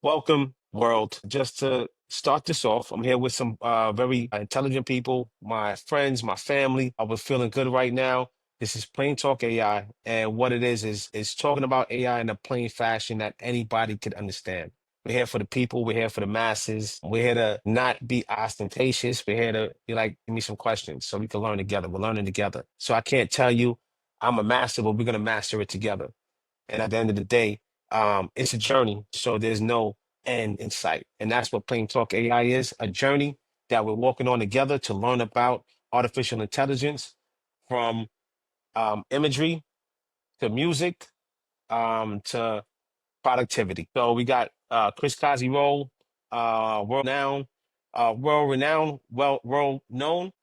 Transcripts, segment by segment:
Welcome, world. Just to start this off, I'm here with some very intelligent people, my friends, my family. We're feeling good right now. This is Plain Talk AI, and what it is talking about AI in a plain fashion that anybody could understand. We're here for the people. We're here for the masses. We're here to not be ostentatious. We're here to be like, give me some questions so we can learn together. We're learning together. So I can't tell you I'm a master, but we're gonna master it together. And at the end of the day, it's a journey. So there's no end in sight. And that's what Plain Talk AI is, a journey that we're walking on together to learn about artificial intelligence from imagery to music to productivity. So we got Chris Kazi Roll, world known,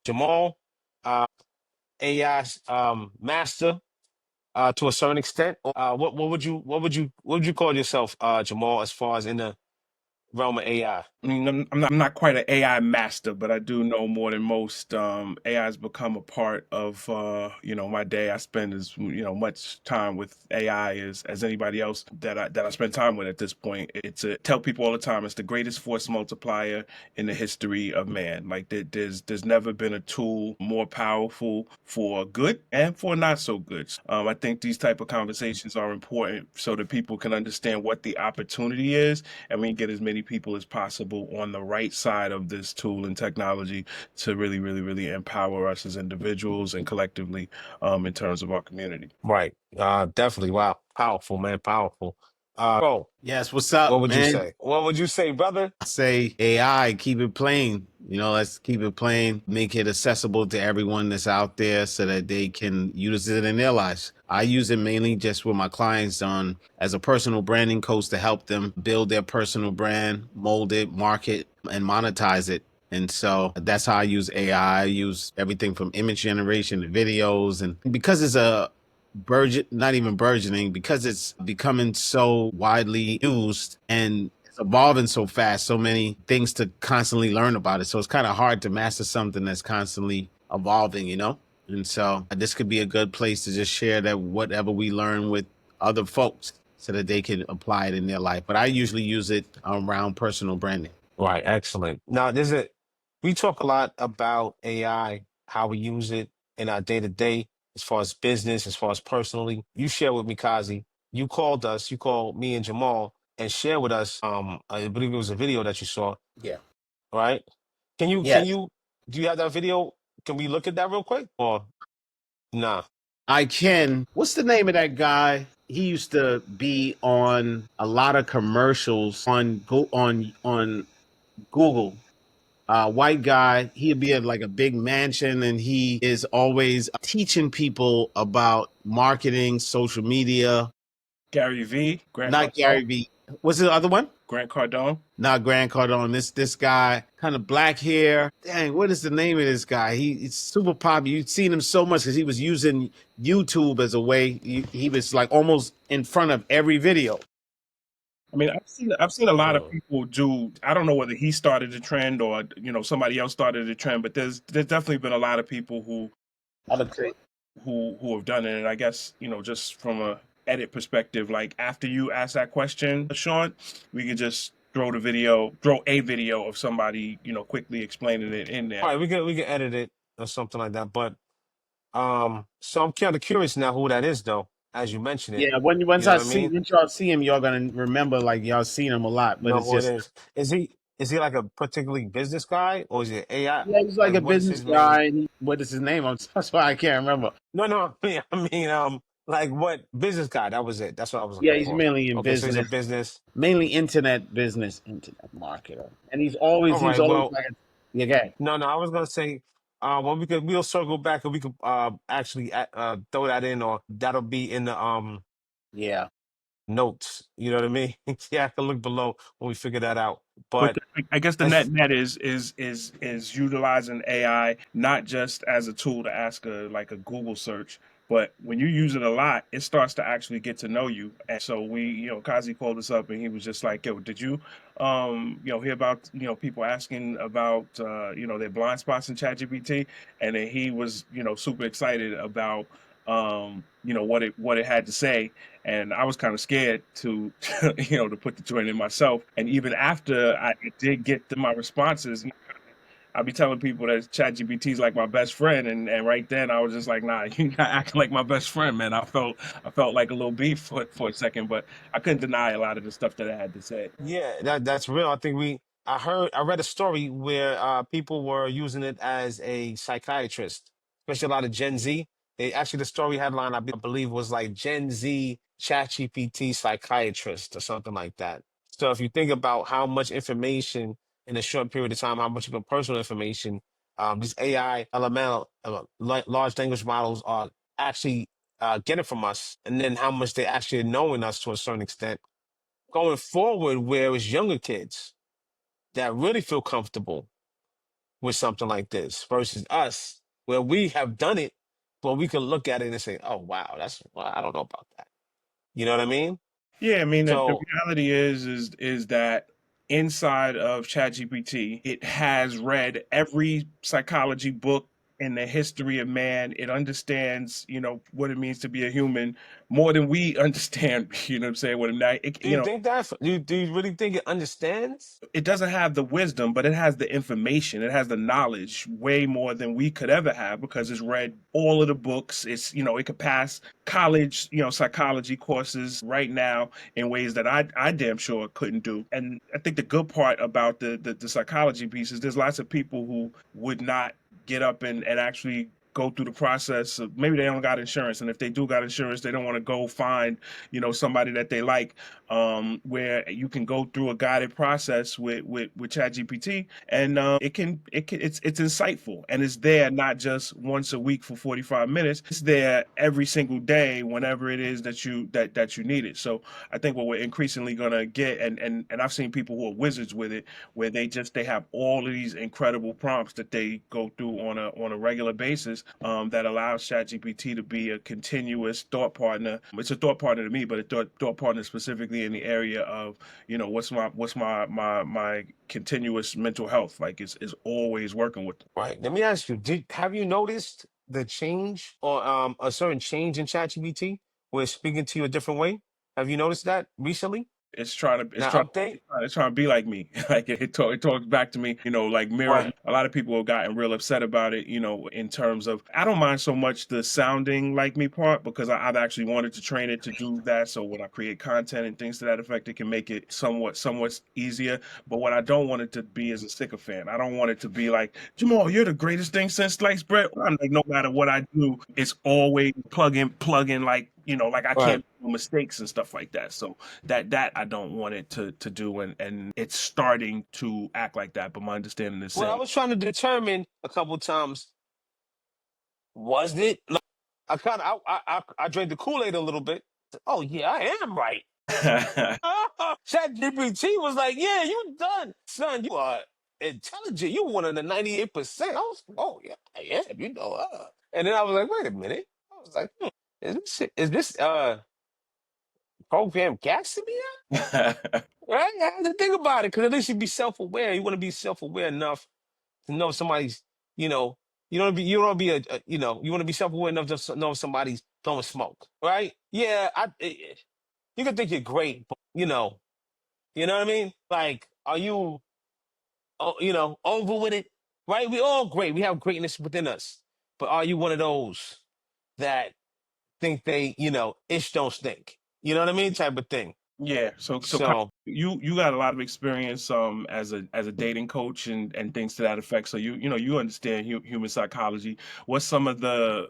Jamal, AI master to a certain extent. What would you call yourself, Jamal, as far as in the realm of AI? I mean, I'm not quite an AI master, but I do know more than most. AI has become a part of my day. I spend as much time with AI as anybody else that I spend time with at this point. Tell people all the time it's the greatest force multiplier in the history of man. Like there's never been a tool more powerful for good and for not so good. I think these type of conversations are important so that people can understand what the opportunity is, and we get as many people as possible on the right side of this tool and technology to really, really, really empower us as individuals and collectively in terms of our community. Right. Definitely. Wow. Powerful, man. Powerful. Bro, Yes, what's what up, would you man? say? What would you say, brother? I say AI, keep it plain. Let's keep it plain, make it accessible to everyone that's out there so that they can use it in their lives. I use it mainly just with my clients on as a personal branding coach to help them build their personal brand, mold it, market, and monetize it. And so that's how I use AI. I use everything from image generation to videos. And because it's a not even burgeoning, because it's becoming so widely used and it's evolving so fast, so many things to constantly learn about it. So it's kind of hard to master something that's constantly evolving. And so this could be a good place to just share that whatever we learn with other folks so that they can apply it in their life. But I usually use it around personal branding. Right. Excellent. Now, we talk a lot about AI, how we use it in our day to day, as far as business, as far as personally. You share with me, Kazi. You called me and Jamal and share with us. I believe it was a video that you saw, Yeah. right? Yes. Do you have that video? Can we look at that real quick? Or nah? I can. What's the name of that guy? He used to be on a lot of commercials on Google. White guy. He'd be at like a big mansion, and he is always teaching people about marketing, social media. Gary V, Grant Not Cardone, Gary V. What's the other one? Grant Cardone. Not Grant Cardone. This guy, kind of black hair. Dang, what is the name of this guy? He's super popular. You've seen him so much because he was using YouTube as a way. He was like almost in front of every video. I mean, I've seen a lot of Mm. people do. I don't know whether he started the trend or somebody else started the trend, but there's definitely been a lot of people I'm gonna say, who have done it. And I guess just from a edit perspective, like after you ask that question, Sean, we can just throw a video of somebody quickly explaining it in All there. right, we can edit it or something like that. But so I'm kind of curious now who that is, though. As you mention it, yeah. When you once know I what I see mean? once y'all see him, y'all gonna remember like y'all seen him a lot. But Know it's who it just is? Is he like a particularly business guy or is it AI? yeah, he's like Like, a what is business his main? guy. And what is his name? That's why I can't remember. No, no. Like what business guy? That was it. That's what I was Yeah, looking he's for. mainly in Okay, so he's a business, business. mainly internet business, internet marketer, and All he's right. always Well, like, yeah, go ahead. no, no. I was gonna say, well, we'll circle back and we could actually throw that in, or that'll be in the Yeah, notes. You know what I mean? Yeah, I can look below when we figure that out. But But I guess the net as net is utilizing AI not just as a tool to ask a Google search, but when you use it a lot, it starts to actually get to know you. And so Kazi called us up and he was just like, "Yo, did you hear about people asking about their blind spots in ChatGPT?" And then he was super excited about what it had to say, and I was kind of scared to to put the joint in myself. And even after I did get my responses, I'll be telling people that ChatGPT is like my best friend, and right then I was just like, nah, you're not acting like my best friend, man. I felt like a little beef for a second, but I couldn't deny a lot of the stuff that I had to say. Yeah, that's real. I read a story where people were using it as a psychiatrist, especially a lot of Gen Z. They actually the story headline I believe was like Gen Z ChatGPT psychiatrist or something like that. So if you think about how much information in a short period of time, how much of your personal information these AI elemental large language models are actually getting from us, and then how much they actually are knowing us to a certain extent going forward where it's younger kids that really feel comfortable with something like this versus us where we have done it, but we can look at it and say, oh, wow, well, I don't know about that. You know what I mean? Yeah, I mean the So reality is that inside of ChatGPT, it has read every psychology book in the history of man. It understands, what it means to be a human more than we understand. You know what I'm saying? What do you think that? Do you really think it understands? it doesn't have the wisdom, but it has the information. It has the knowledge way more than we could ever have because it's read all of the books. It could pass college, psychology courses right now in ways that I damn sure couldn't do. And I think the good part about the psychology piece is there's lots of people who would not get up and actually go through the process of, maybe they don't got insurance, and if they do got insurance they don't want to go find somebody that they like, where you can go through a guided process with ChatGPT, and it's insightful, and it's there not just once a week for 45 minutes. It's there every single day whenever it is that you need it. So I think what we're increasingly gonna get, and I've seen people who are wizards with it, where they have all of these incredible prompts that they go through on a regular basis, that allows ChatGPT to be a continuous thought partner. It's a thought partner to me, but a thought partner specifically in the area of what's my continuous mental health. Like it's always working with them. Right. Let me ask you, have you noticed the change or a certain change in ChatGPT where it's speaking to you a different way? Have you noticed that recently? It's trying to it's Now trying update? it's trying to be like me. Like it talks back to me, like mirror. Right. A lot of people have gotten real upset about it, in terms of, I don't mind so much the sounding like me part, because I've actually wanted to train it to do that. So when I create content and things to that effect, it can make it somewhat easier. But what I don't want it to be is a sycophant. I don't want it to be like, Jamal, you're the greatest thing since sliced bread. I'm like, no matter what I do, it's always plug in, like, like I Right. can't do mistakes and stuff like that. So that I don't want it to do, and it's starting to act like that. But my understanding is Well, I saying, was trying to determine a couple times, was it? Like, I drank the Kool-Aid a little bit. Oh yeah, I am right. ChatGPT was like, "Yeah, you done, son. You are intelligent. You one of the 98%." I was, "Oh yeah, I am." And then I was like, "Wait a minute." I was like, is this program gassing me up? Right? I had to think about it because at least you be self-aware. You want to be self-aware enough to know somebody's, you know, you don't be you want to be self-aware enough to know if somebody's blowing smoke, right? Yeah, you can think you're great, but you know what I mean? Like, are you, over with it? Right? We all great. We have greatness within us. But are you one of those that think ish don't stink? You know what I mean? Type of thing. yeah. So So, you got a lot of experience, as a dating coach and things to that effect. So you understand human psychology. What's some of the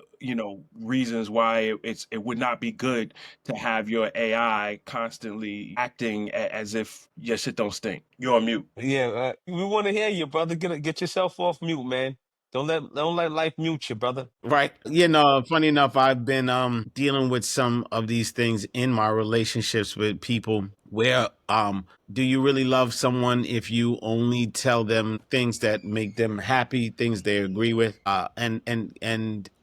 reasons why it would not be good to have your AI constantly acting as if your shit don't stink? You're on mute. yeah, we want to hear you, brother. Get yourself off mute, man. Don't let life mute you, brother. Right. Funny enough, I've been dealing with some of these things in my relationships with people where do you really love someone if you only tell them things that make them happy, things they agree with? And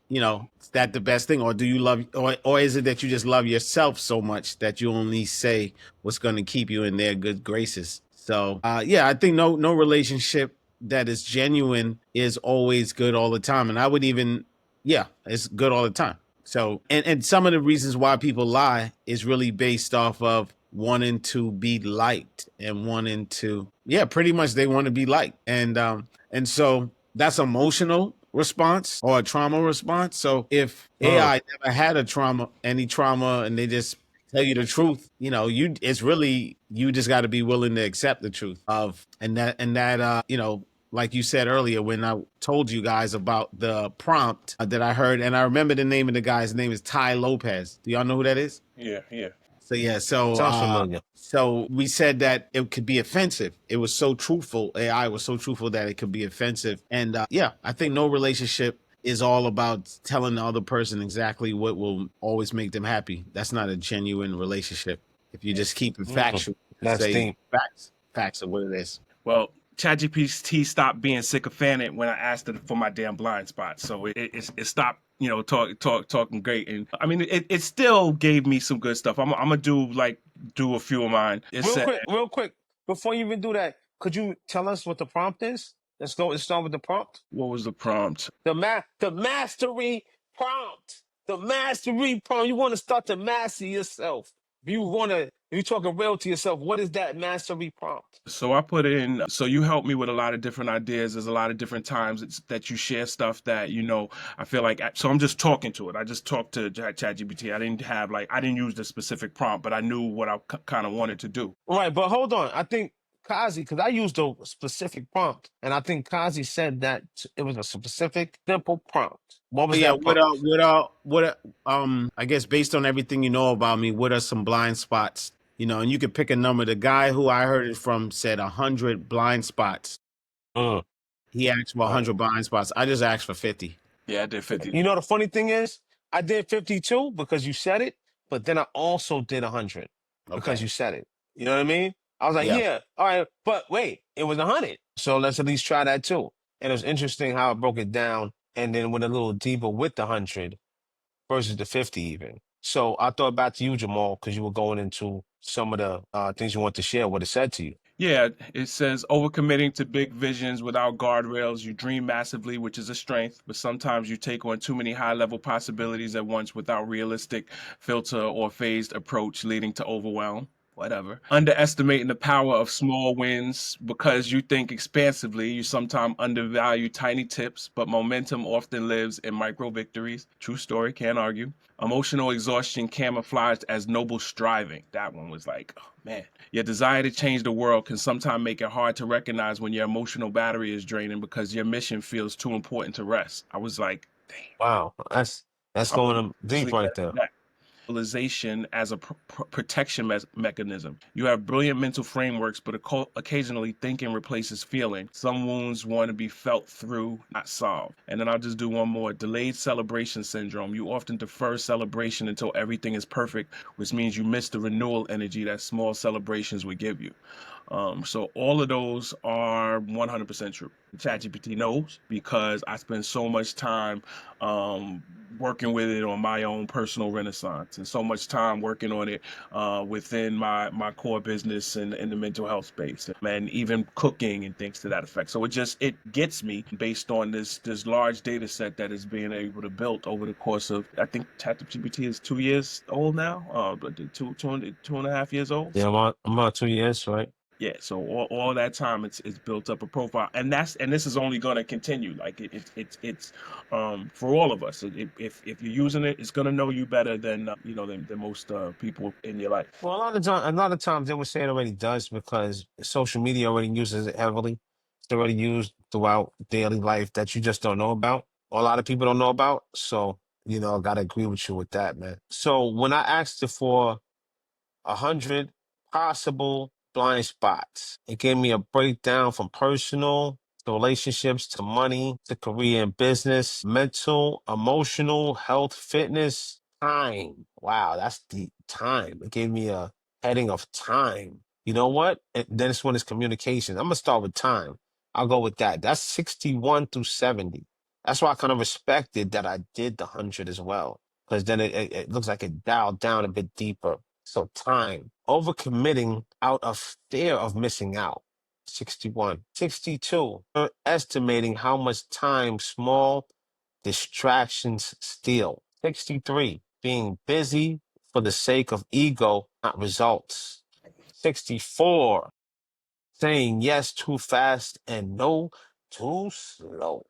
is that the best thing, or do you love, or is it that you just love yourself so much that you only say what's going to keep you in their good graces? So, yeah, I think no relationship that is genuine is always good all the time. And I would even, yeah, it's good all the time. So, and some of the reasons why people lie is really based off of wanting to be liked and wanting to, yeah, pretty much they want to be liked. And so that's emotional response or a trauma response. So if Mm. AI never had any trauma, and they just tell you the truth, it's really, you just got to be willing to accept the truth of, like you said earlier when I told you guys about the prompt that I heard, and I remember the name of the guy's name is Ty Lopez. Do y'all know who that is? Yeah, yeah. So yeah, so Sounds familiar. so we said that it could be offensive. It was so truthful. AI was so truthful that it could be offensive. And yeah, I think no relationship is all about telling the other person exactly what will always make them happy. That's not a genuine relationship. If you just keep it Mm. factual, That's say deep. facts of what it is. Well, ChatGPT stopped being sycophantic when I asked it for my damn blind spot. So it stopped, talking great. And I mean, it still gave me some good stuff. I'm gonna do a few of mine. It said, Real quick, before you even do that, could you tell us what the prompt is? Let's start with the prompt. what was the prompt? The mastery prompt. The mastery prompt. You want to start to master yourself. If you're talking real to yourself, what is that mastery prompt? So I put in, so you helped me with a lot of different ideas. There's a lot of different times that you share stuff that, I feel like, so I'm just talking to it. I just talked to ChatGPT. I didn't use the specific prompt, but I knew what I kind of wanted to do. Right, but hold on. I think Kazi, because I used a specific prompt, and I think Kazi said that it was a specific, simple prompt. What But was yeah, that prompt? I guess based on everything you know about me, what are some blind spots? And you could pick a number. The guy who I heard it from said 100 blind spots. Mm, He asked for right. 100 blind spots. I just asked for 50. Yeah, I did 50. You know, the funny thing is, I did 52 because you said it, but then I also did 100 because Okay. you said it. You know what I mean? I was like, Yeah. yeah, all right, but wait, it was 100. So let's at least try that too. And it was interesting how I broke it down and then went a little deeper with the 100 versus the 50 even. So I thought back to you, Jamal, because you were going into some of the things you want to share, what it said to you. Yeah, it says overcommitting to big visions without guardrails. You dream massively, which is a strength, but sometimes you take on too many high level possibilities at once without realistic filter or phased approach, leading to overwhelm. Whatever. Underestimating the power of small wins because you think expansively. You sometimes undervalue tiny tips, but momentum often lives in micro victories. True story, can't argue. Emotional exhaustion camouflaged as noble striving. That one was like, oh man. Your desire to change the world can sometimes make it hard to recognize when your emotional battery is draining because your mission feels too important to rest. I was like, damn, Wow, that's I'm going deep sleep right better there. than that. Realization as a protection mechanism. You have brilliant mental frameworks, but occasionally thinking replaces feeling. Some wounds want to be felt through, not solved. And then I'll just do one more. Delayed celebration syndrome. You often defer celebration until everything is perfect, which means you miss the renewal energy that small celebrations would give you. So all of those are 100% true. ChatGPT knows because I spend so much time um, working with it on my own personal renaissance and so much time working on it within my core business and in the mental health space and even cooking and things to that effect. So it gets me based on this large data set that is being able to build over the course of, I think ChatGPT is 2 years old now, but 2.5 years old. Yeah, I'm about 2 years, right? Yeah, so all that time it's built up a profile, and this is only going to continue. Like it's for all of us. If you're using it, it's going to know you better than most people in your life. Well, a lot of times they would say it already does because social media already uses it heavily. It's already used throughout daily life that you just don't know about. Or a lot of people don't know about. So, I gotta agree with you with that, man. So when I asked it for 100 possible blind spots. It gave me a breakdown from personal to relationships to money to career and business, mental, emotional, health, fitness, time. Wow, that's deep. Time. It gave me a heading of time. You know what? And then this one is communication. I'm going to start with time. I'll go with that. That's 61 through 70. That's why I kind of respected that I did the 100 as well. Because then it looks like it dialed down a bit deeper. So time, overcommitting out of fear of missing out. 61. 62, estimating how much time small distractions steal. 63, being busy for the sake of ego, not results. 64, saying yes too fast and no too slow.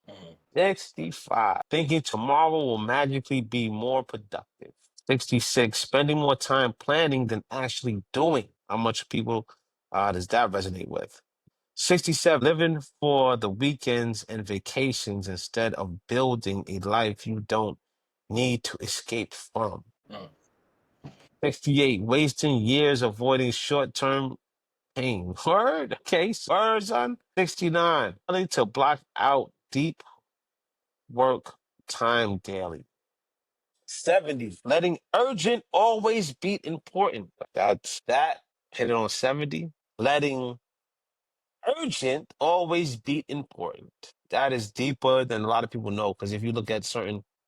65, thinking tomorrow will magically be more productive. 66, spending more time planning than actually doing. How much people does that resonate with? 67, living for the weekends and vacations instead of building a life you don't need to escape from. 68, wasting years avoiding short-term pain. Word? Okay, word, son. 69, willing to block out deep work time daily. 70, letting urgent always beat important. That hit it on 70. Letting urgent always beat important. That is deeper than a lot of people know. Because if you look at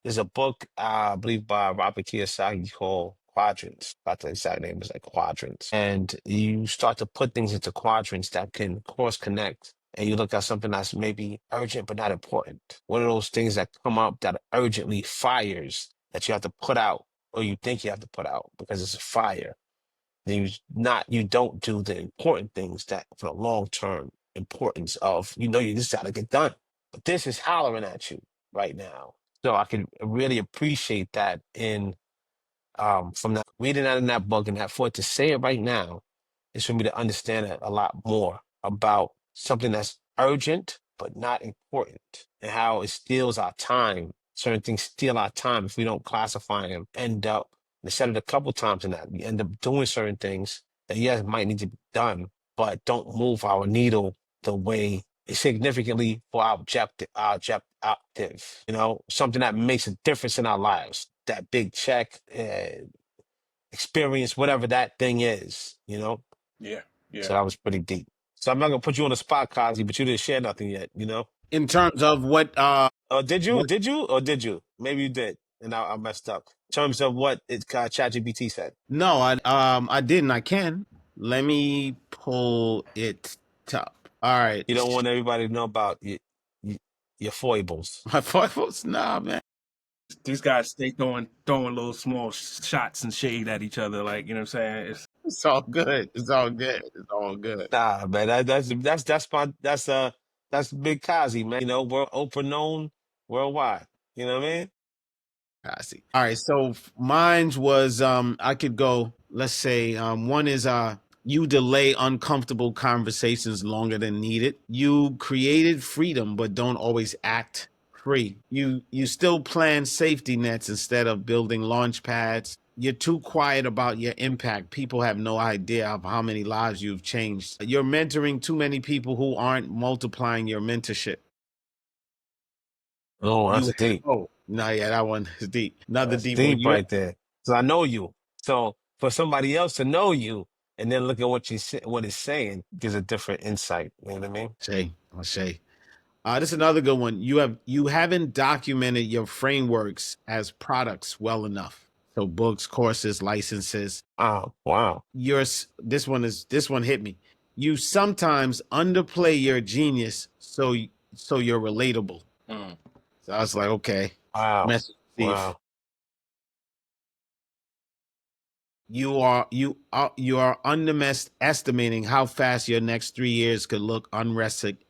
there's a book, I believe by Robert Kiyosaki called Quadrants. I think the exact name is like Quadrants. And you start to put things into quadrants that can cross connect. And you look at something that's maybe urgent but not important. One of those things that come up that urgently fires that you have to put out or you think you have to put out because it's a fire. You don't do the important things that for the long term importance of you just gotta get done. But this is hollering at you right now. So I can really appreciate that in from that reading that in that book and that for it to say it right now is for me to understand it a lot more about something that's urgent but not important and how it steals our time. Certain things steal our time if we don't classify them. End up, and I said it a couple times in that, we end up doing certain things that, yes, might need to be done, but don't move our needle the way significantly for our objective, something that makes a difference in our lives. That big check, experience, whatever that thing is. Yeah, So yeah. that was pretty deep. So I'm not gonna put you on the spot, Kazi, but you didn't share nothing yet. In terms of Did you? what Did you? Or did you? Maybe you did, and I messed up. In terms of what ChatGPT said, no, I didn't. I can. Let me pull it up. All right. you don't want everybody to know about your foibles. My foibles? Nah, man. These guys stay throwing little small shots and shade at each other, like you know what I'm saying. It's all good. It's all good. It's all good. Nah, man, that's Big Kazi, man. We're Oprah known worldwide. You know what I mean? I see. All right. So mine was I could go, let's say one is you delay uncomfortable conversations longer than needed. You created freedom but don't always act free. You still plan safety nets instead of building launch pads. You're too quiet about your impact. People have no idea of how many lives you've changed. You're mentoring too many people who aren't multiplying your mentorship. Oh, You that's deep. oh no, yeah, that one is deep. Another That's deep one. deep You right there. So I know you. So for somebody else to know you and then look at what it's saying gives a different insight. You know what I mean? Shay, oh, Shay. This is another good one. You haven't documented your frameworks as products well enough. So books, courses, licenses. Oh, wow. This one hit me. You sometimes underplay your genius so you're relatable. Mm. So I was like, okay, Wow. message received. Wow. You are underestimating how fast your next 3 years could look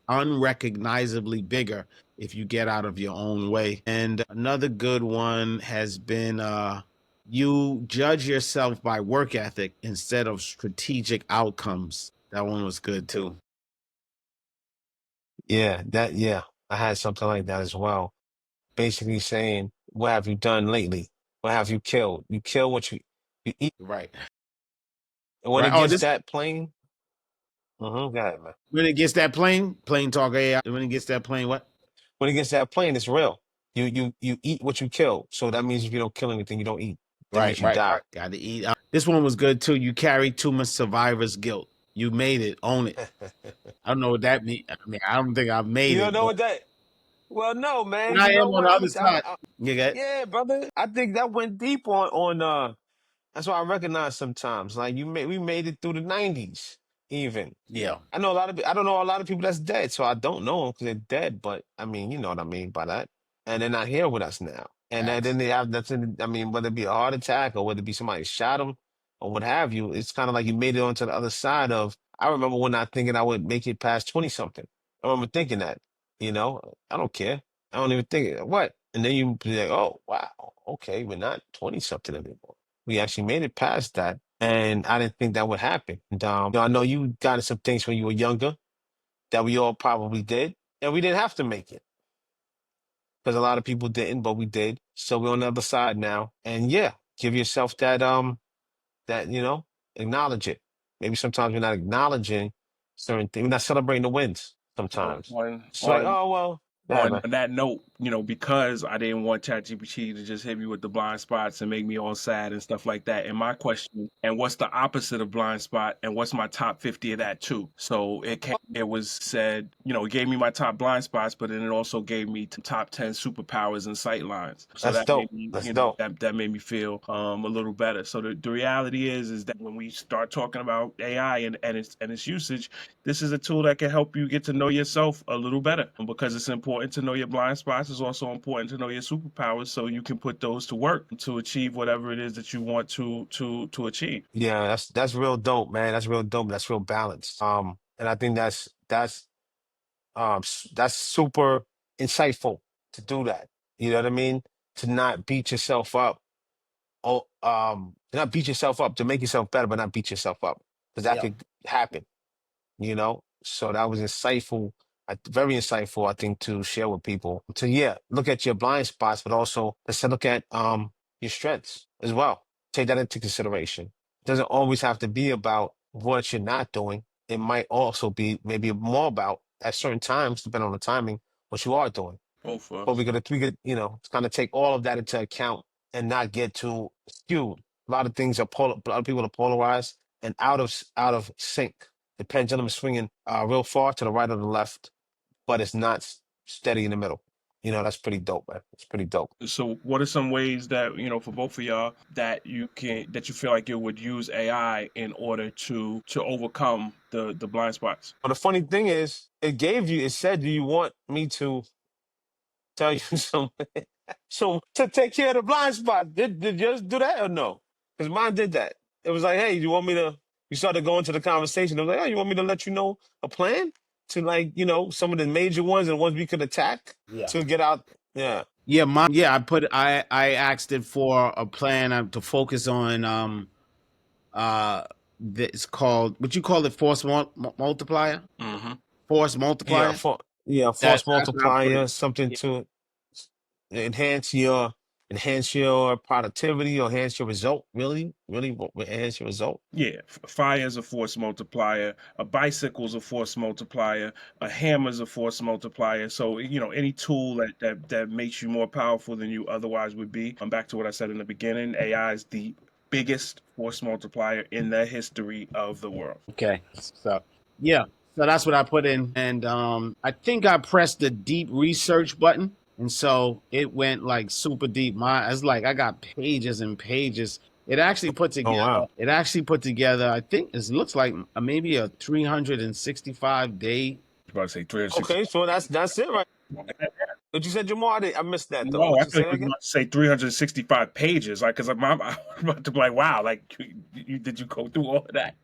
unrecognizably bigger if you get out of your own way. And another good one has been you judge yourself by work ethic instead of strategic outcomes. That one was good too. Yeah. I had something like that as well. Basically saying, what have you done lately? What have you killed? You kill what you eat. Right. And when Right. it Oh, gets this that plain, go ahead, man. when it gets that plain talk AI. When it gets that plain, what? When it gets that plain, it's real. You eat what you kill. So that means if you don't kill anything, you don't eat. That Right, means you right, die. right. Got to eat. This one was good too. You carry too much survivor's guilt. You made it. Own it. I don't know what that means. I mean, I don't think I've You made don't it, know but what that? Well, no, man. I You know am on what? the other side. You get? Yeah, brother. I think that went deep on. That's why I recognize sometimes. Like we made it through the '90s, even. Yeah. I don't know a lot of people that's dead, so I don't know them because they're dead. But I mean, you know what I mean by that. And they're not here with us now. And then they have that's in, I mean, whether it be a heart attack or whether it be somebody shot him or what have you, it's kind of like you made it onto the other side of. I remember when I thinking I would make it past 20 something. I remember thinking that, I don't care. I don't even think it. What? And then you be like, oh, wow, okay, we're not 20 something anymore. We actually made it past that. And I didn't think that would happen. And, I know you got some things when you were younger that we all probably did, and we didn't have to make it because a lot of people didn't, but we did. So we're on the other side now. And yeah, give yourself that, acknowledge it. Maybe sometimes we're not acknowledging certain things. We're not celebrating the wins So sometimes. on It's like, on oh well, yeah, on man. that note, because I didn't want ChatGPT to just hit me with the blind spots and make me all sad and stuff like that. And my question, and what's the opposite of blind spot, and what's my top 50 of that too? So it was said, it gave me my top blind spots, but then it also gave me top 10 superpowers and sight lines. So That's that made dope. me, That's dope. that made me feel a little better. So the reality is that when we start talking about AI and its usage, this is a tool that can help you get to know yourself a little better. And because it's important to know your blind spots, it's also important to know your superpowers so you can put those to work to achieve whatever it is that you want to achieve. Yeah, that's real dope, man. That's real dope. That's real balanced. And I think that's super insightful to do that. You know what I mean? To not beat yourself up. Oh, to not beat yourself up, to make yourself better, but not beat yourself up. Because that Yeah. could happen. So that was insightful, very insightful, I think, to share with people. To yeah, look at your blind spots, but also let's look at your strengths as well. Take that into consideration. It doesn't always have to be about what you're not doing. It might also be maybe more about at certain times, depending on the timing, what you are doing. Both of But us. we could, kind of take all of that into account and not get too skewed. A lot of things a lot of people are polarized and out of sync. The pendulum is swinging real far to the right or the left, but it's not steady in the middle. That's pretty dope, man. It's pretty dope. So what are some ways that, for both of y'all that you feel like you would use AI in order to overcome the blind spots? But the funny thing is, it said, do you want me to tell you some? So to take care of the blind spot, did yours do that or no? Because mine did that. It was like, hey, you want me to? You started going to the conversation. It was like, oh, you want me to let you know a plan to some of the major ones and ones we could attack Yeah. to get out. Yeah. Yeah, I asked it for a plan to focus on it's called, what you call it, multiplier? Mm-hmm. Force Yeah. multiplier? Force That's what I put it. multiplier, something Yeah. to enhance your enhance your productivity or enhance your result. Really, really enhance your result. Yeah, fire is a force multiplier. A bicycle is a force multiplier. A hammer is a force multiplier. So any tool that makes you more powerful than you otherwise would be. I'm back to what I said in the beginning. AI is the biggest force multiplier in the history of the world. Okay. So yeah. So that's what I put in. And I think I pressed the deep research button. And so it went like super deep. It's like I got pages and pages. Oh wow. It actually put together, I think it looks like maybe a 365 day. About to say 360. Okay, so that's it, right? But you said Jamal, I missed that though. No, What I you thought say you were again? about to say 365 pages. Like, because I'm about to be like, wow, like, did you go through all of that?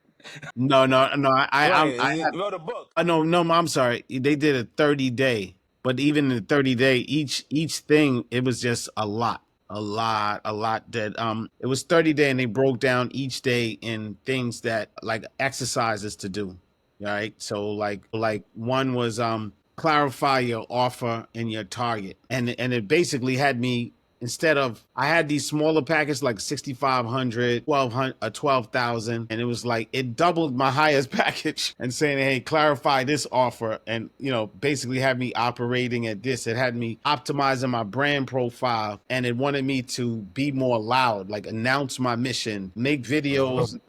No. Right, I you wrote a book. no, I'm sorry. They did a 30-day, but even in the 30-day, each thing, it was just a lot that it was 30-day, and they broke down each day in things that like exercises to do. Right. So like one was clarify your offer and your target. And it basically had me, instead of, I had these smaller packets like 6,500, 1,200, 12,000, and it was like it doubled my highest package and saying, hey, clarify this offer, and basically had me operating at this. It had me optimizing my brand profile, and it wanted me to be more loud, like announce my mission, make Mhm. videos,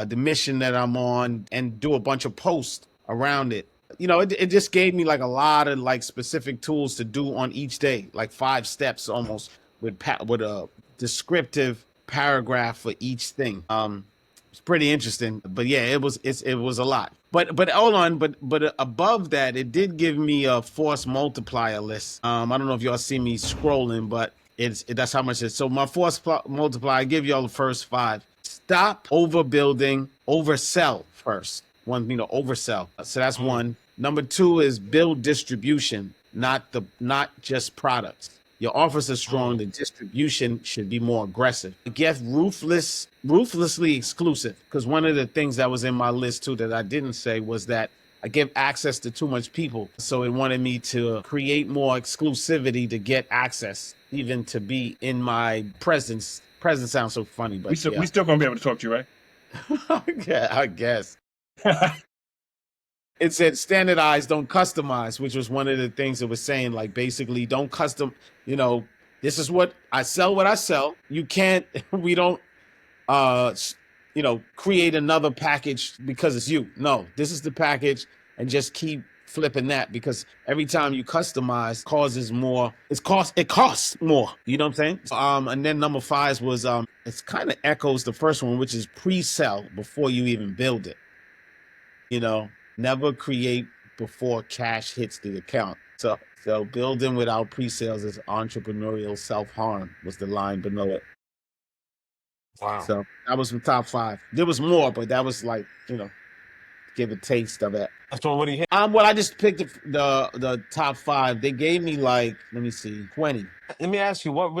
the mission that I'm on, and do a bunch of posts around it. It just gave me like a lot of like specific tools to do on each day, like 5 steps almost, with a descriptive paragraph for each thing. It's pretty interesting, but yeah, it was a lot. But hold on, but above that, it did give me a force multiplier list. I don't know if y'all see me scrolling, but That's how much it is. So my force multiplier, I give y'all the first 5. Stop overbuilding, oversell first. One, oversell. So that's Mm. one. Number 2 is build distribution, not just products. Your offers are strong. Mm. The distribution should be more aggressive. Get ruthlessly exclusive. Because one of the things that was in my list too that I didn't say was that I give access to too much people. So it wanted me to create more exclusivity to get access, even to be in my presence. Presence sounds so funny, We but still yeah. gonna be able to talk to you, right? Yeah, I guess. It said standardize, don't customize, which was one of the things it was saying. Like basically, don't custom. You know, this is what I sell. What I sell. You can't. We don't. Uh, create another package because it's you. No, this is the package, and just keep flipping that because every time you customize causes more. It costs more. You know what I'm saying? And then number 5 was it's kind of echoes the first one, which is pre-sell before you even build it. You know, never create before cash hits the account. So building without pre-sales is entrepreneurial self-harm was the line below it. Wow. So that was the top 5. There was more, but that was like, give a taste of it. That's what really hit. Well, I just picked the top 5. They gave me like, let me see, 20. Let me ask you, what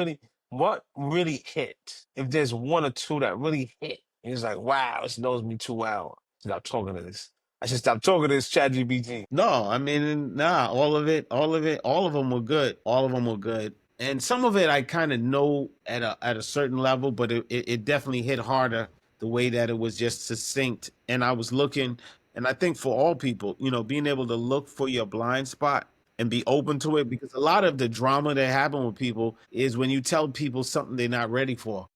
really hit? If there's one or two that really hit, and it's like, wow, this knows me too well. Stop talking to this. I should stop talking to this ChatGPT. No, I mean, nah, all of it, all of them were good. All of them were good. And some of it I kind of know at a certain level, but it definitely hit harder the way that it was just succinct. And I was looking, and I think for all people, being able to look for your blind spot and be open to it, because a lot of the drama that happen with people is when you tell people something they're not ready for,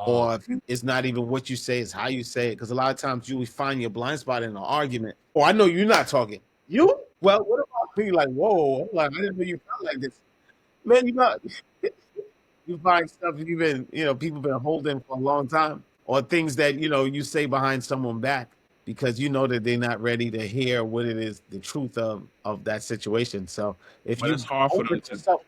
Oh, or if it's not even what you say, it's how you say it. Because a lot of times you will find your blind spot in an argument. Oh, I know you're not talking. You? Well, what about me? Like, whoa, like I didn't know you felt like this. Man, you not you find stuff you've been, people been holding for a long time, or things that you say behind someone back because you know that they're not ready to hear what it is, the truth of that situation. So if But you open to stuff,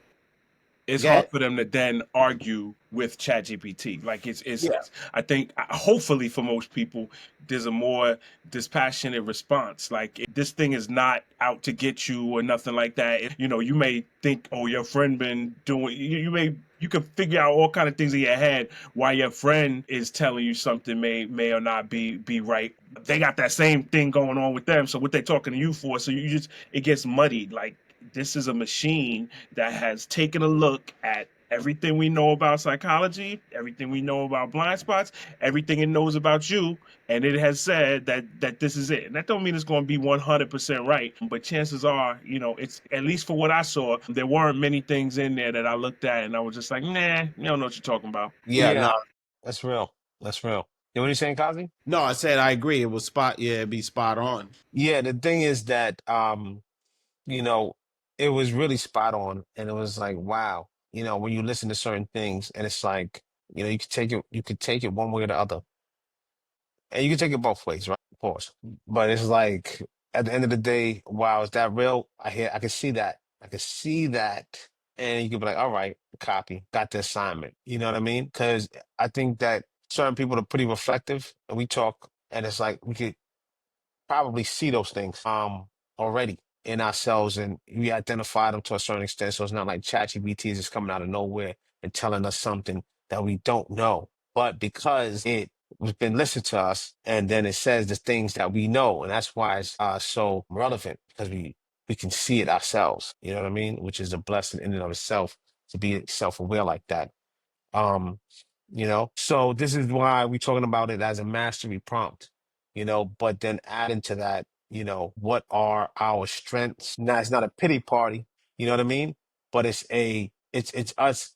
it's hard get for them to then argue with ChatGPT. Like yeah, it's I think hopefully for most people there's a more dispassionate response. Like this thing is not out to get you or nothing like that. You may think, oh, your friend been doing. You can figure out all kind of things in your head why your friend is telling you something may or not be right. They got that same thing going on with them. So what they talking to you for? So it gets muddied. Like this is a machine that has taken a look at everything we know about psychology, everything we know about blind spots, everything it knows about you, and it has said that this is it. And that don't mean it's going to be 100% right, but chances are, it's at least for what I saw, there weren't many things in there that I looked at and I was just like, nah, you don't know what you're talking about. yeah, no, yeah, that's real. That's real. You know what you're saying, Kazi? no. I said I agree. It was it'd be spot on. Yeah, the thing is that you know, it was really spot on, and it was like, wow, when you listen to certain things, and it's like, you could take it one way or the other, and you can take it both ways, right? Of course, but it's like at the end of the day, wow, is that real? I can see that, and you can be like, all right, copy, got the assignment. You know what I mean? Because I think that certain people are pretty reflective, and we talk, and it's like we could probably see those things already in ourselves and we identify them to a certain extent. So it's not like ChatGPT is just coming out of nowhere and telling us something that we don't know. But because it has been listened to us and then it says the things that we know, and that's why it's so relevant because we can see it ourselves. You know what I mean? Which is a blessing in and of itself to be self-aware like that. Um, so this is why we're talking about it as a mastery prompt, but then adding to that, what are our strengths? Now it's not a pity party, you know what I mean? But it's us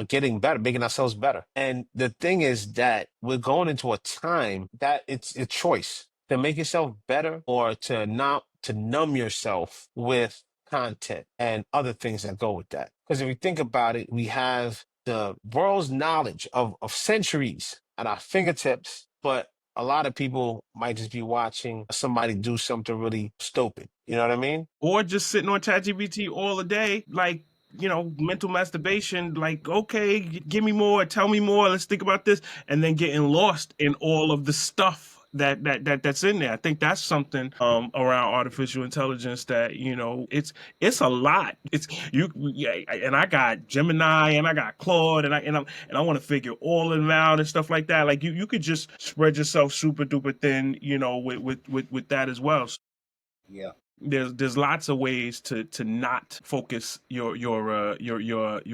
getting better, making ourselves better. And the thing is that we're going into a time that it's a choice to make yourself better or to not to numb yourself with content and other things that go with that. Because if you think about it, we have the world's knowledge of centuries at our fingertips, but a lot of people might just be watching somebody do something really stupid. You know what I mean? Or just sitting on ChatGPT all the day, like mental masturbation, like, okay, give me more, tell me more, let's think about this, and then getting lost in all of the stuff that's in there. I think that's something around artificial intelligence that it's a lot. It's you yeah, and I got Gemini and I got Claude and I want to figure all of them out and stuff like that. Like you could just spread yourself super duper thin, with that as well. Yeah. There's lots of ways to not focus your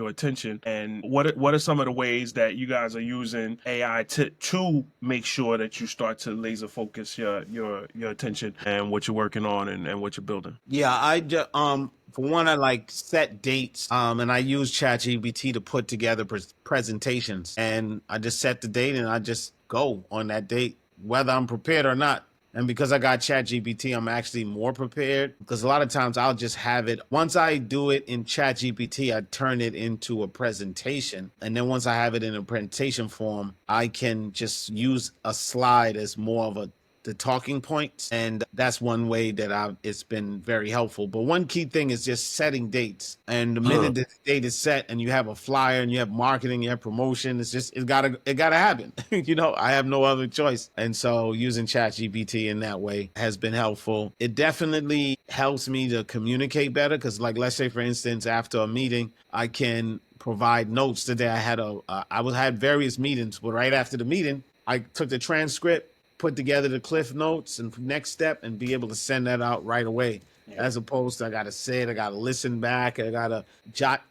attention. And what are some of the ways that you guys are using AI to make sure that you start to laser focus your attention and what you're working on and what you're building? Yeah, I just for one, I like set dates. And I use ChatGPT to put together presentations, and I just set the date and I just go on that date, whether I'm prepared or not. And because I got ChatGPT, I'm actually more prepared because a lot of times I'll just have it. Once I do it in ChatGPT, I turn it into a presentation. And then once I have it in a presentation form, I can just use a slide as more of the talking points, and that's one way that it's been very helpful. But one key thing is just setting dates, and the minute the date is set and you have a flyer and you have marketing, you have promotion, it gotta happen. I have no other choice. And so using ChatGPT in that way has been helpful. It definitely helps me to communicate better because, like, let's say for instance, after a meeting, I can provide notes. Today I had various meetings, but right after the meeting I took the transcript, put together the cliff notes and next step, and be able to send that out right away. Yeah. As opposed to I got to sit, I got to listen back, I got to jot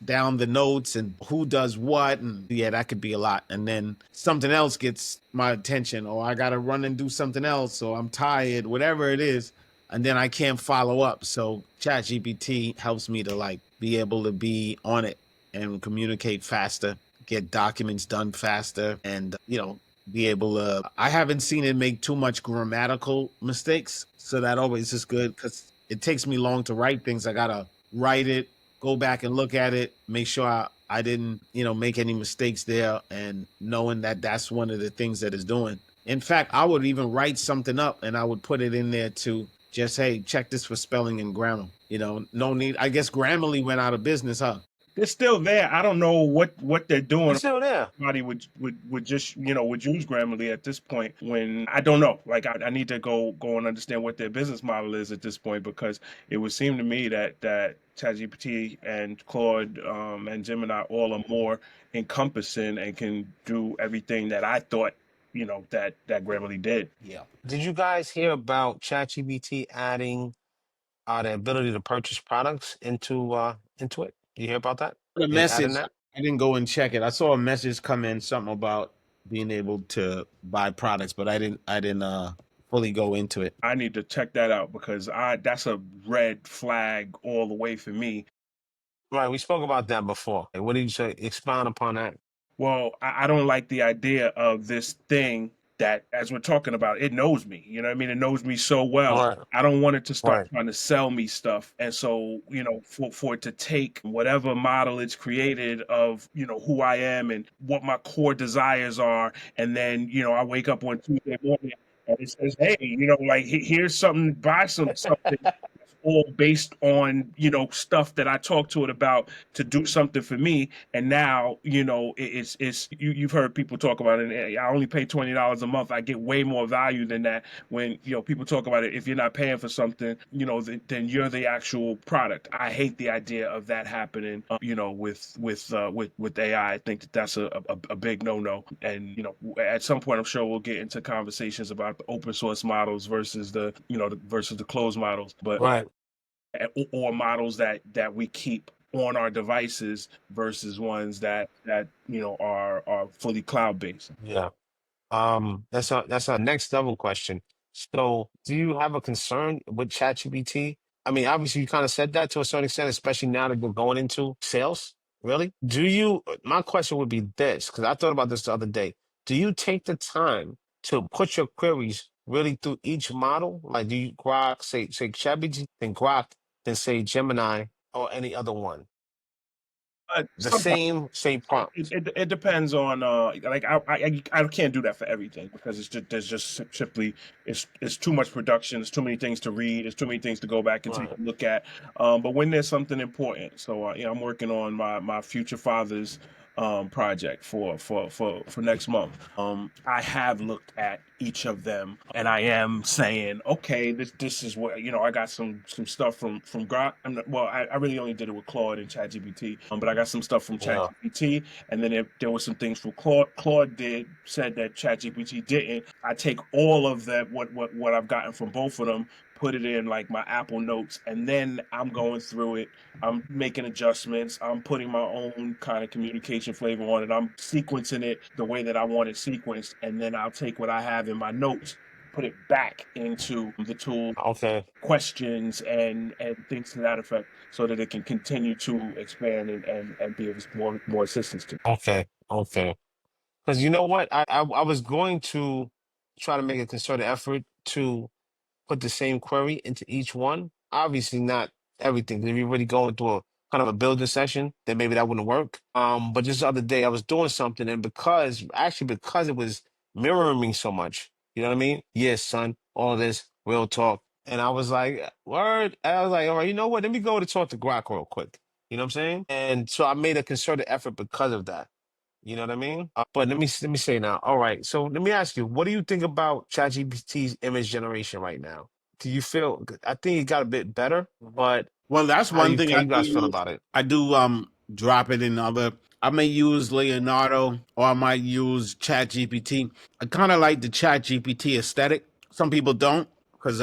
down the notes and who does what. And yeah, that could be a lot. And then something else gets my attention, or I got to run and do something else, or I'm tired, whatever it is. And then I can't follow up. So ChatGPT helps me to like be able to be on it and communicate faster, get documents done faster, and be able to. I haven't seen it make too much grammatical mistakes, so that always is good because it takes me long to write things. I gotta write it, go back and look at it, make sure I didn't make any mistakes there, and knowing that that's one of the things that it's doing. In fact, I would even write something up and I would put it in there to just, hey, check this for spelling and grammar. No need. I guess Grammarly went out of business, huh? They're still there. I don't know what they're doing. It's still there. Somebody would just would use Grammarly at this point. When I don't know, like I need to go and understand what their business model is at this point, because it would seem to me that ChatGPT and Claude and Gemini all are more encompassing and can do everything that I thought that Grammarly did. Yeah. Did you guys hear about ChatGPT adding the ability to purchase products into it? You hear about that? The They adding message, that? I didn't go and check it. I saw a message come in, something about being able to buy products, but I didn't fully go into it. I need to check that out because I that's a red flag all the way for me. Right, we spoke about that before. What did you say? Expound upon that. Well, I don't like the idea of this thing that, as we're talking about, it knows me. You know what I mean? It knows me so well. Right, I don't want it to start right, trying to sell me stuff. And so, for it to take whatever model it's created of, who I am and what my core desires are. And then, I wake up on Tuesday morning and it says, hey, like, here's something, buy something all based on stuff that I talked to it about to do something for me. And now you've heard people talk about it. I only pay $20 a month. I get way more value than that. When people talk about it, if you're not paying for something, then you're the actual product. I hate the idea of that happening. With AI, I think that's a big no. And at some point, I'm sure we'll get into conversations about the open source models versus the closed models, but right. or models that we keep on our devices versus ones that are fully cloud based. Yeah. That's our next level question. So, do you have a concern with ChatGPT? I mean, obviously, you kind of said that to a certain extent, especially now that we're going into sales. Really? Do you? My question would be this, because I thought about this the other day. Do you take the time to put your queries really through each model? Like, do you Grok, say ChatGPT, then Grok, then say Gemini or any other one? The Sometimes same prompt. it depends on like I can't do that for everything because it's just there's just simply it's too much production. It's too many things to read. It's too many things to go back and take Right. a look at. But when there's something important, so I'm working on my future father's project for next month. I have looked at each of them and I am saying, okay, this is what I got some stuff from Grok. Well, I really only did it with Claude and ChatGPT, but I got some stuff from Yeah. ChatGPT, and then there were some things from Claude. Claude said that ChatGPT didn't. I take all of that what I've gotten from both of them, put it in like my Apple Notes, and then I'm going through it. I'm making adjustments. I'm putting my own kind of communication flavor on it. I'm sequencing it the way that I want it sequenced, and then I'll take what I have in my notes, put it back into the tool, Okay. questions and things to that effect, so that it can continue to expand and be of more assistance to. Okay. Okay. Because you know what? I was going to try to make a concerted effort to put the same query into each one. Obviously, not everything. If you're really going through a kind of a building session, then maybe that wouldn't work. But just the other day, I was doing something, and because it was mirroring me so much, you know what I mean? Yes, son, all this real talk, and I was like, word. And I was like, all right, you know what? Let me go to talk to Grok real quick. You know what I'm saying? And so I made a concerted effort because of that. You know what I mean? But let me say now. All right. So let me ask you, what do you think about ChatGPT's image generation right now? Do you feel? I think it got a bit better, but Well, that's one thing how I you do guys feel use. about it? I do drop it in other. I may use Leonardo or I might use Chat GPT. I kind of like the Chat GPT aesthetic. Some people don't because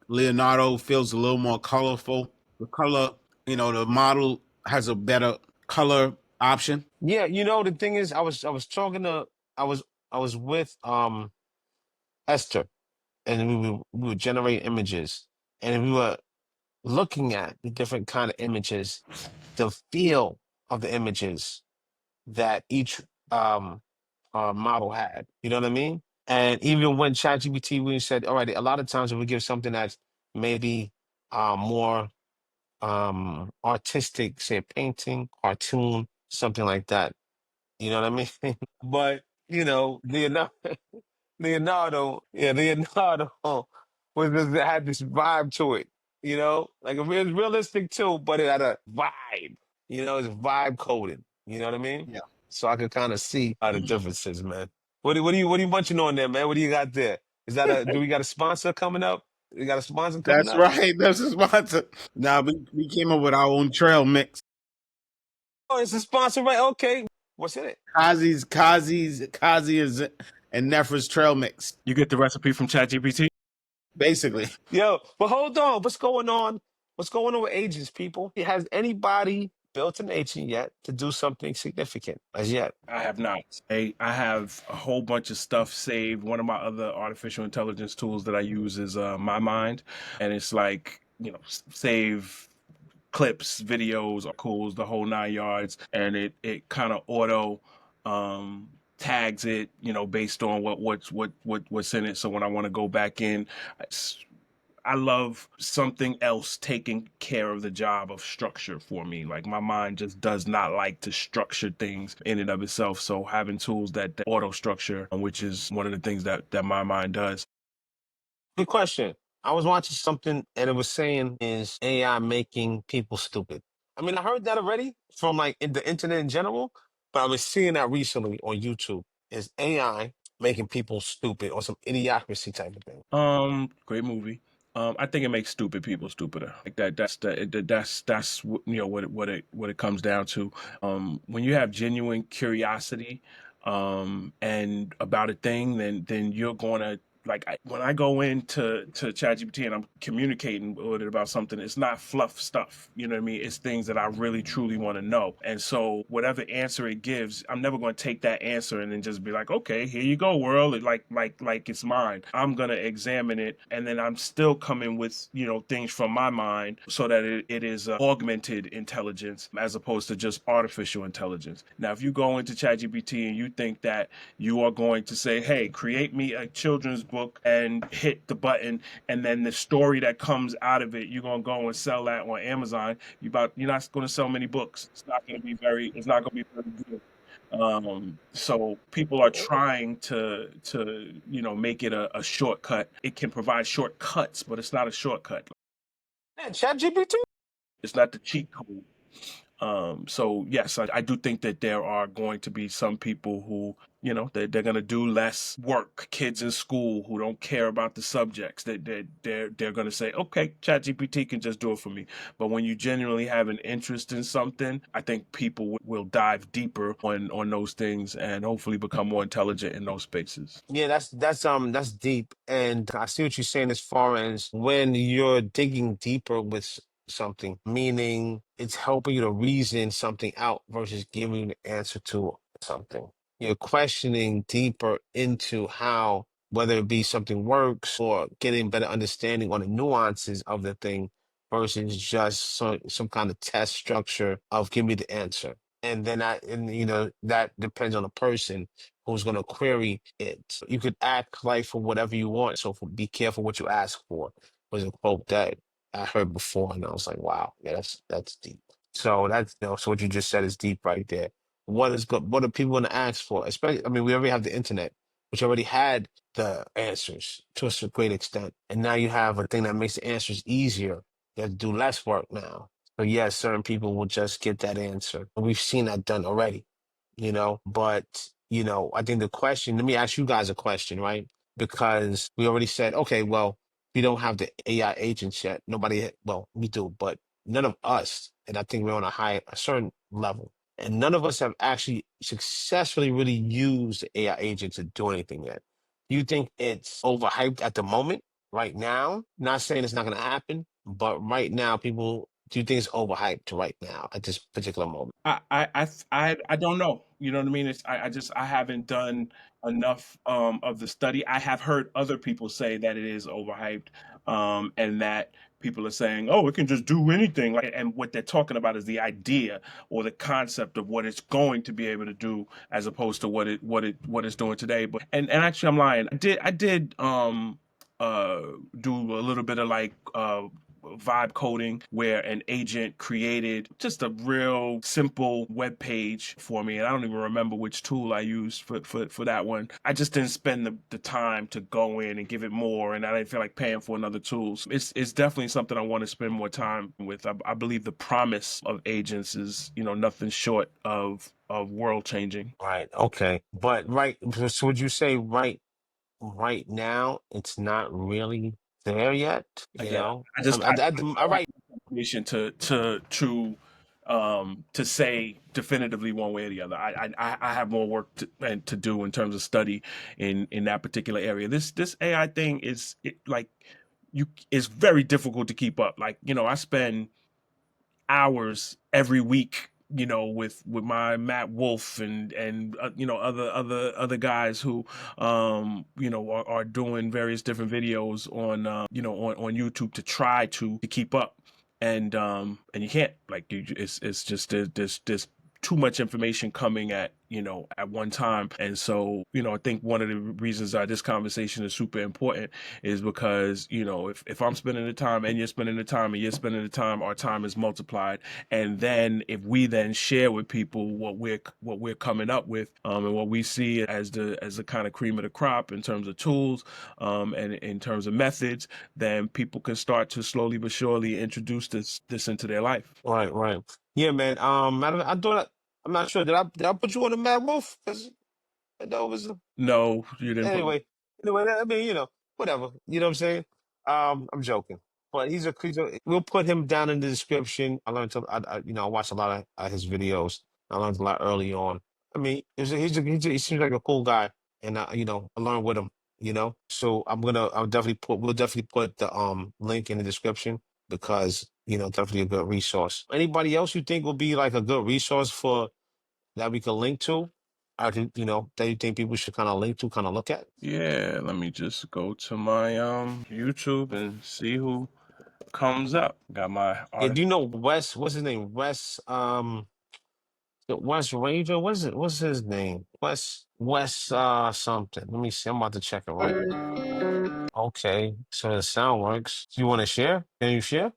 Leonardo feels a little more colorful. The color, the model has a better color option. Yeah, the thing is, I was talking to I was I was with Esther, and we were generating images, and we were looking at the different kind of images, the feel of the images that each um model had. You know what I mean? And even when ChatGPT, we said, all right, a lot of times when we give something that's maybe more artistic, say a painting, cartoon, something like that. You know what I mean? But Leonardo was just had this vibe to it. Like it was realistic too, but it had a vibe. It's vibe coded. You know what I mean? Yeah, So I could kind of see the differences, man. What are you munching on there, man? What do you got there? Do we got a sponsor coming up? We got a sponsor coming that's up? right. That's a sponsor. Now we came up with our own trail mix. Oh, it's a sponsor, right? Okay. What's in it? Kazi is and Nefra's trail mix. You get the recipe from ChatGPT. Basically. Yo, but hold on. What's going on? What's going on with agents, people? Has anybody built an agent yet to do something significant as yet? I have not. I have a whole bunch of stuff saved. One of my other artificial intelligence tools that I use is My Mind, and it's like save clips, videos, articles, the whole 9 yards, and it kind of auto tags it, based on what's in it. So when I want to go back in, I love something else taking care of the job of structure for me. Like my mind just does not like to structure things in and of itself. So having tools that auto structure, which is one of the things that my mind does. Good question. I was watching something and it was saying, is AI making people stupid? I mean, I heard that already from like in the internet in general, but I was seeing that recently on YouTube. Is AI making people stupid or some idiocracy type of thing? Great movie. I think it makes stupid people stupider. Like that. That's what it comes down to. When you have genuine curiosity, and about a thing, then you're gonna like when I go into ChatGPT and I'm communicating with it about something, it's not fluff stuff. You know what I mean? It's things that I really truly want to know. And so whatever answer it gives, I'm never going to take that answer and then just be like, okay, here you go, world. Like it's mine. I'm gonna examine it, and then I'm still coming with things from my mind, so that it is augmented intelligence as opposed to just artificial intelligence. Now, if you go into ChatGPT and you think that you are going to say, hey, create me a children's book and hit the button, and then the story that comes out of it, you're gonna go and sell that on Amazon. You're not gonna sell many books. It's not gonna be very good. So people are trying to make it a shortcut. It can provide shortcuts, but it's not a shortcut. Yeah, ChatGPT. It's not the cheat code. So yes, I do think that there are going to be some people who, they're going to do less work. Kids in school who don't care about the subjects, they're going to say, okay, ChatGPT can just do it for me. But when you genuinely have an interest in something, I think people will dive deeper on those things and hopefully become more intelligent in those spaces. Yeah, that's deep, and I see what you're saying as far as when you're digging deeper with something, meaning it's helping you to reason something out versus giving you the answer to something. You're questioning deeper into how, whether it be something works or getting better understanding on the nuances of the thing versus just some kind of test structure of give me the answer. And then that depends on the person who's going to query it. You could ask like for whatever you want. So be careful what you ask for was a quote that I heard before, and I was like, wow, yeah, that's deep. So so what you just said is deep right there. What is good? What are people going to ask for? Especially, I mean, we already have the internet, which already had the answers to a great extent, and now you have a thing that makes the answers easier. You have to do less work now. So yes, certain people will just get that answer. We've seen that done already, but I think the question, let me ask you guys a question, right? Because we already said, okay, well, we don't have the AI agents yet. Well, we do, but none of us, and I think we're on a certain level, and none of us have actually successfully really used the AI agent to do anything yet. Do you think it's overhyped at the moment, right now? Not saying it's not going to happen, but right now, do you think it's overhyped right now at this particular moment? I don't know. You know what I mean? I haven't done enough of the study. I have heard other people say that it is overhyped, and that people are saying, "Oh, it can just do anything." And what they're talking about is the idea or the concept of what it's going to be able to do, as opposed to what it's doing today. And actually, I'm lying. I did uh do a little bit of like vibe coding where an agent created just a real simple web page for me, and I don't even remember which tool I used for that one. I just didn't spend the time to go in and give it more, and I didn't feel like paying for another tool. So it's definitely something I want to spend more time with. I believe the promise of agents is nothing short of world changing. Right. Okay. But so would you say right now it's not really there yet? Again, I just I don't have Right. information to say definitively one way or the other. I have more work to do in terms of study in that particular area. This AI thing like you is very difficult to keep up. Like I spend hours every week, with my Matt Wolf and other guys who are doing various different videos on on YouTube to try to keep up. And you can't, like, it's just there's too much information coming at one time. And so I think one of the reasons this conversation is super important is because if I'm spending the time and you're spending the time and you're spending the time, our time is multiplied. And then if we then share with people what we're coming up with, and what we see as the kind of cream of the crop in terms of tools, and in terms of methods, then people can start to slowly but surely introduce this into their life. Right. Right. Yeah, man. I thought I'm not sure. Did I put you on the Mad Wolf? Because that was No, you didn't put me. anyway. Anyway, I mean, whatever. You know what I'm saying? I'm joking. But we'll put him down in the description. I learned I watched a lot of his videos. I learned a lot early on. I mean, he seems like a cool guy, and I learned with him. So we'll definitely put the link in the description because definitely a good resource. Anybody else you think will be like a good resource for that we can link to? I think that you think people should kind of link to, kind of look at. Yeah, let me just go to my YouTube and see who comes up. Got my Yeah, artist. do you know Wes? What's his name? Wes Ranger. What's his name? Wes something. Let me see. I'm about to check it right now. Okay, so the sound works. You want to share? Can you share?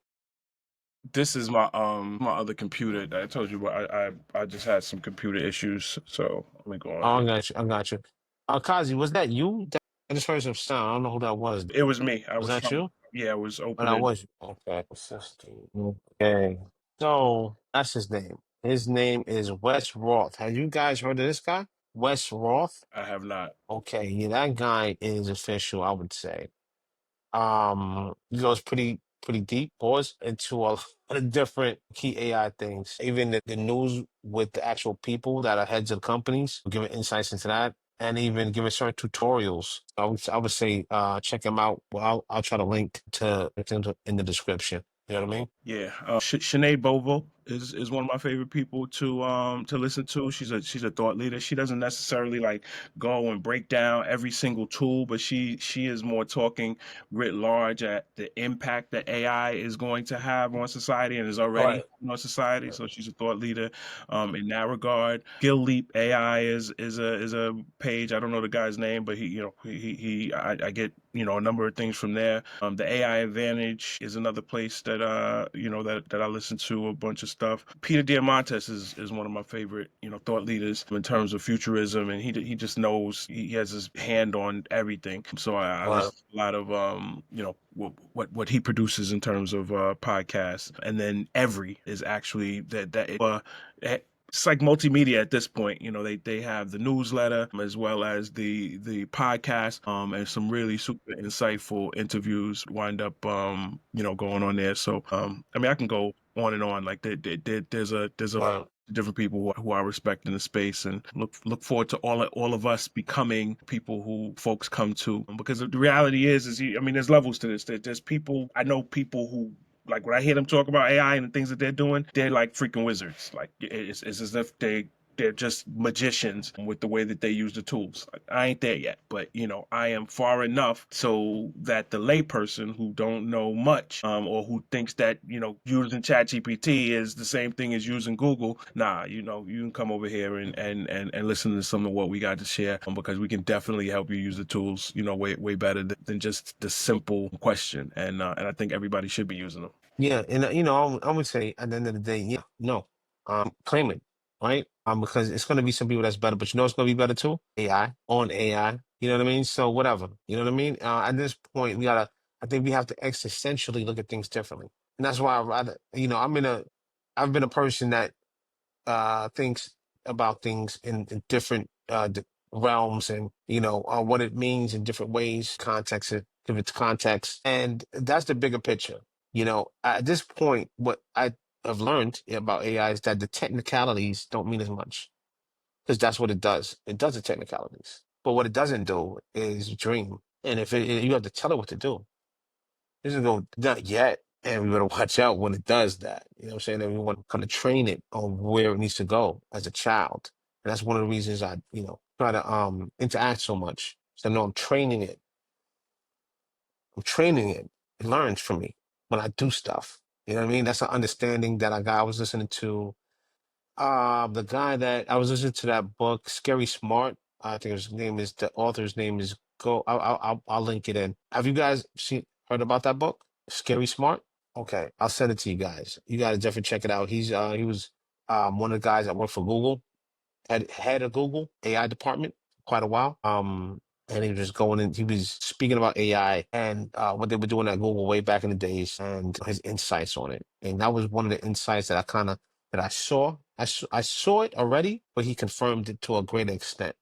This is my other computer that I told you about. I just had some computer issues, so let me go on Oh, I here. got you. I got you. Kazi, was that you? I just heard some sound. I don't know who that was. It was me. I Was was that trying. you? Yeah, I was Oh, that opening. was you. Okay. Okay. So that's his name. His name is Wes Roth. Have you guys heard of this guy? Wes Roth? I have not. Okay, yeah, that guy is official, I would say. He goes pretty deep, pause, into a lot of different key AI things. Even the news with the actual people that are heads of companies, giving insights into that, and even giving certain tutorials. I would say check him out. Well, I'll try to link to it's in the description. You know what I mean? Yeah, Sinead Bovo is one of my favorite people to listen to. She's a thought leader. She doesn't necessarily like go and break down every single tool, but she is more talking writ large at the impact that AI is going to have on society and is already Right. having on society. So she's a thought leader in that regard. Skill Leap AI is a page. I don't know the guy's name, but I get a number of things from there. The AI Advantage is another place that that I listen to a bunch of stuff. Peter Diamandis is one of my favorite thought leaders in terms of futurism, and he just knows he has his hand on everything. So I Right. listen to a lot of what he produces in terms of podcasts, and then Every is actually it's like multimedia at this point. They have the newsletter as well as the podcast, and some really super insightful interviews wind up, going on there. So, I mean, I can go on and on. Like there's a lot Right. of different people who I respect in the space, and look forward to all of us becoming people who folks come to. Because the reality is I mean, there's levels to this. There's people I know people who like when I hear them talk about AI and the things that they're doing, they're like freaking wizards. Like it's as if they're just magicians with the way that they use the tools. Like, I ain't there yet, but I am far enough so that the layperson who don't know much, or who thinks that using ChatGPT is the same thing as using Google. Nah, you can come over here and listen to some of what we got to share, because we can definitely help you use the tools, way better than just the simple question. And I think everybody should be using them. Yeah, and I would say at the end of the day, yeah, no, claim it, right? Because it's going to be some people that's better, but it's going to be better too. AI on AI, you know what I mean? So whatever, you know what I mean? At this point, I think we have to existentially look at things differently, and that's why I rather, I've been a person that thinks about things in different realms, and what it means in different ways, context, different context, and that's the bigger picture. At this point, what I have learned about AI is that the technicalities don't mean as much, because that's what it does. It does the technicalities, but what it doesn't do is dream. And if you have to tell it what to do, it doesn't go not yet. And we better watch out when it does that. You know what I'm saying? And we want to kind of train it on where it needs to go as a child. And that's one of the reasons I, try to interact so much. So I know I'm training it. I'm training it. It learns from me when I do stuff. You know what I mean? That's an understanding that I got. I was listening to the guy that I was listening to that book, Scary Smart. I think the author's name is Go. I'll link it in. Have you guys heard about that book, Scary Smart? Okay, I'll send it to you guys. You gotta definitely check it out. He was one of the guys that worked for Google, head of Google AI department quite a while. And he was just going in. He was speaking about AI and what they were doing at Google way back in the days, and his insights on it. And that was one of the insights that I saw. I saw it already, but he confirmed it to a greater extent.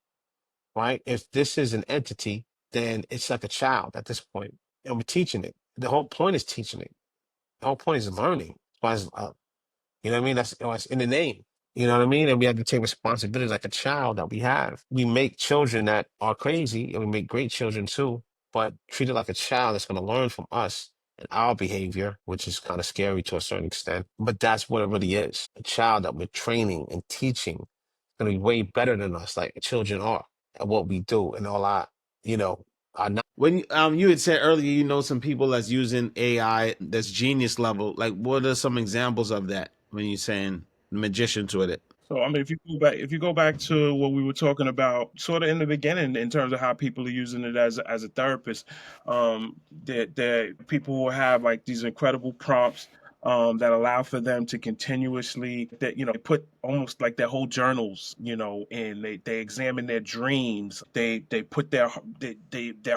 Right? If this is an entity, then it's like a child at this point, and we're teaching it. The whole point is teaching it. The whole point is learning. Why is you know what I mean? That's in the name. You know what I mean? And we have to take responsibility like a child that we have. We make children that are crazy, and we make great children too, but treat it like a child that's going to learn from us and our behavior, which is kind of scary to a certain extent. But that's what it really is. A child that we're training and teaching going to be way better than us, like children are, at what we do and all our, our When you had said earlier, some people that's using AI that's genius level. Like, what are some examples of that when you're saying magician to it? So I mean, if you go back to what we were talking about, sort of in the beginning, in terms of how people are using it as a therapist, there people who have like these incredible prompts that allow for them to continuously that put almost like their whole journals in they examine their dreams, they put their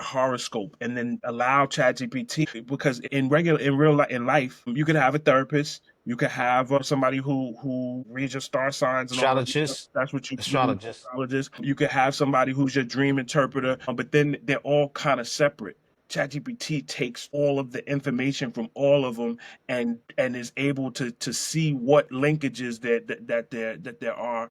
horoscope, and then allow ChatGPT, because in real life, in life, you could have a therapist, you could have somebody who reads your star signs and all that stuff. Strategist, That's what you use, astrologist. astrologist. You could have somebody who's your dream interpreter, but then they're all kind of separate. ChatGPT takes all of the information from all of them and is able to see what linkages that there are.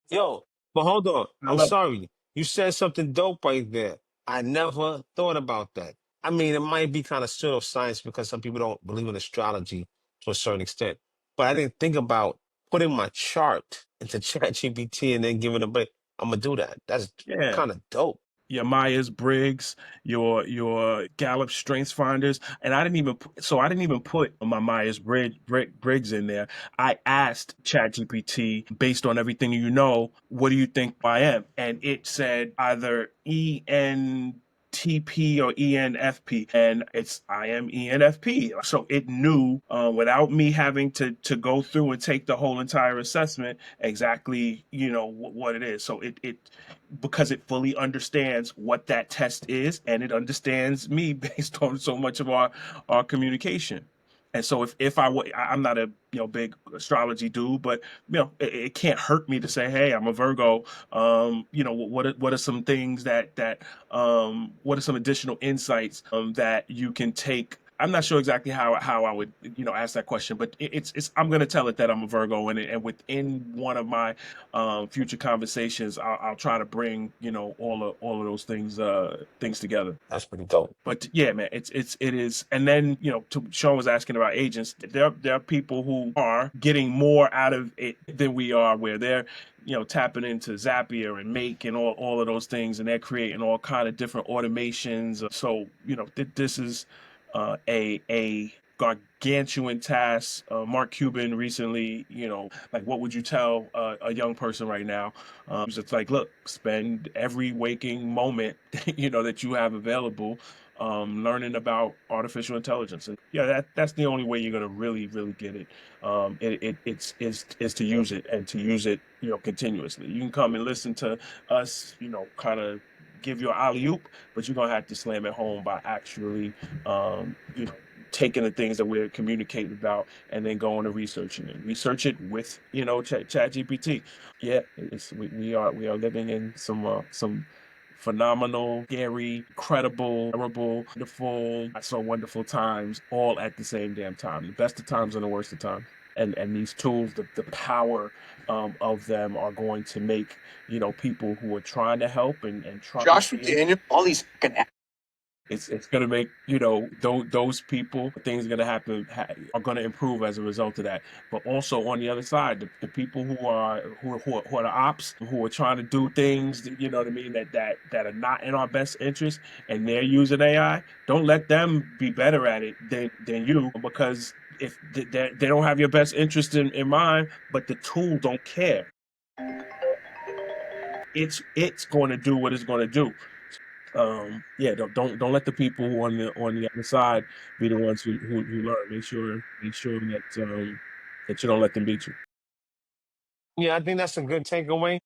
Yo, but hold on. I I'm love. sorry. You said something dope right there. I never thought about that. I mean, it might be kind of pseudoscience because some people don't believe in astrology to a certain extent. But I didn't think about putting my chart into ChatGPT and then giving it a break. I'm gonna do that. That's Yeah. kind of dope. Your Myers Briggs, your Gallup Strengths Finders, and I didn't even put my Briggs in there. I asked ChatGPT, based on everything what do you think I am? And it said either ENTP or ENFP, and I am ENFP. So it knew, without me having to go through and take the whole entire assessment, exactly what it is. So it because it fully understands what that test is, and it understands me based on so much of our communication. And so if I'm not a big astrology dude, but it can't hurt me to say, hey, I'm a Virgo. What are some things what are some additional insights that you can take? I'm not sure exactly how I would ask that question, but it's I'm gonna tell it that I'm a Virgo, and within one of my future conversations, I'll try to bring all of those things together. That's pretty dope. But yeah, man, it is. And then Sean was asking about agents. There are people who are getting more out of it than we are, where they're tapping into Zapier and Make and all of those things, and they're creating all kind of different automations. So this is a gargantuan task. Mark Cuban recently, like, what would you tell a young person right now? It's like, look, spend every waking moment, that you have available, learning about artificial intelligence. And yeah, that's the only way you're gonna really, really get it. It's to use it, and to use it, continuously. You can come and listen to us, kind of give you an alley oop, but you're gonna have to slam it home by actually, taking the things that we're communicating about, and then going to researching it. Research it with Chat GPT. Yeah, we are living in some phenomenal, scary, incredible, terrible, wonderful, not so wonderful times, all at the same damn time. The best of times and the worst of times. And these tools, the power of them are going to make people who are trying to help and trying Josh to McDaniel, all these fucking it's going to make those people, things are going to happen, are going to improve as a result of that. But also on the other side, the people who are the ops, who are trying to do things, what I mean, that are not in our best interest, and they're using AI. Don't let them be better at it than you, because if they don't have your best interest in mind, but the tool don't care. It's going to do what it's going to do. Yeah, don't let the people who on the other side be the ones who learn. Make sure that you don't let them beat you. Yeah, I think that's a good takeaway.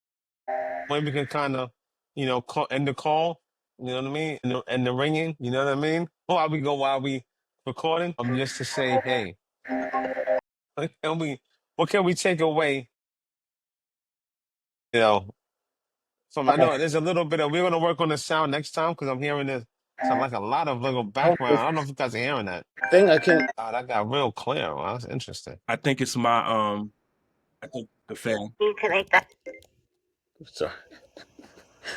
When we can kind of, end the call. You know what I mean? And the ringing. You know what I mean? While we recording. Just to say, hey, what can we what can we take away? You know, from I know there's a little bit of we're gonna work on the sound next time because I'm hearing this. Sound like a lot of little background. I don't know if you guys are hearing that. thing I can. That got real clear. Wow, that's interesting. I think it's my I think the fan. Sorry,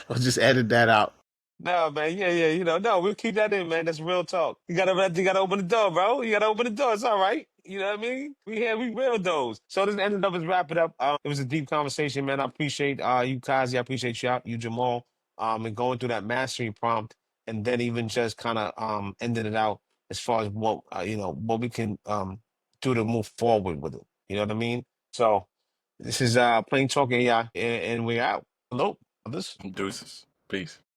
I'll just edit that out. No, man, yeah, no, we'll keep that in, man. That's real talk. You gotta open the door, bro. You gotta open the door. It's all right. You know what I mean? We real those. So this ended up is wrap it up. It was a deep conversation, man. I appreciate you, Kazi. I appreciate you, Jamal, and going through that mastery prompt, and then even just kind of ending it out as far as what what we can do to move forward with it. You know what I mean? So this is Plain Talk AI, and we're out. Hello, others. Deuces. Peace.